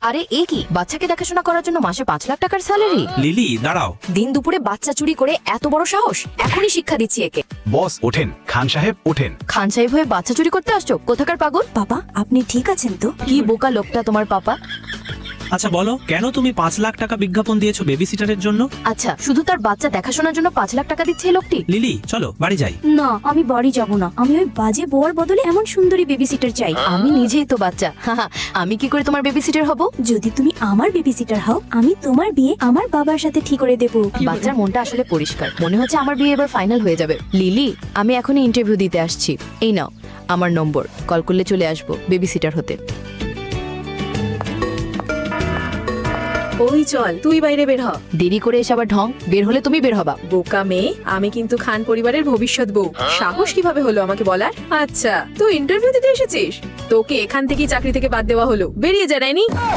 আরে এ কি, বাচ্চাকে দেখাশোনা করার জন্য মাসে 5 লাখ টাকার স্যালারি? লিলি দাঁড়াও। দিন দুপুরে বাচ্চা চুরি করে এত বড় সাহস? এখনই শিক্ষা দিচ্ছি একে। বস ওঠেন, খান সাহেব ওঠেন। খান সাহেব হয়ে বাচ্চা চুরি করতে আসছো? কোথাকার পাগল? বাবা আপনি ঠিক আছেন তো? কি বোকা লোকটা তোমার পাপা। আচ্ছা বলো, কেন তুমি 5 লাখ টাকা বিজ্ঞাপন দিয়েছো বেবি সিটারের জন্য? আচ্ছা, শুধু তার বাচ্চা দেখাশোনার জন্য 5 লাখ টাকা দিচ্ছে এই লোকটি? লিলি চলো বাড়ি যাই। না আমি বাড়ি যাব না, আমি ওই বাজে বউর বদলে এমন সুন্দরী বেবি সিটার চাই। আমি নিজেই তো বাচ্চা। আমি কি করে তোমার বেবি সিটার হব? যদি তুমি আমার বেবি সিটার হও, আমি তোমার বিয়ে আমার বাবার সাথে ঠিক করে দেব। বাচ্চার মনটা আসলে পরিষ্কার, মনে হচ্ছে আমার বিয়ে এবার ফাইনাল হয়ে যাবে। লিলি, আমি এখনই ইন্টারভিউ দিতে আসছি, এই নাও আমার নম্বর, কল করলে চলে আসবো বেবি সিটার হতে। ওই চল, তুই বাইরে বের হ। দেরি করে এসে আবার ঢং, বের হলে তুমি বের হবা। বোকা মেয়ে, আমি কিন্তু খান পরিবারের ভবিষ্যৎ বউ। সাহস কিভাবে হলো আমাকে বলার? আচ্ছা তুই ইন্টারভিউ দিতে এসেছিস, তোকে এখান থেকেই চাকরি থেকে বাদ দেওয়া হলো। বেরিয়ে যা রাইনি।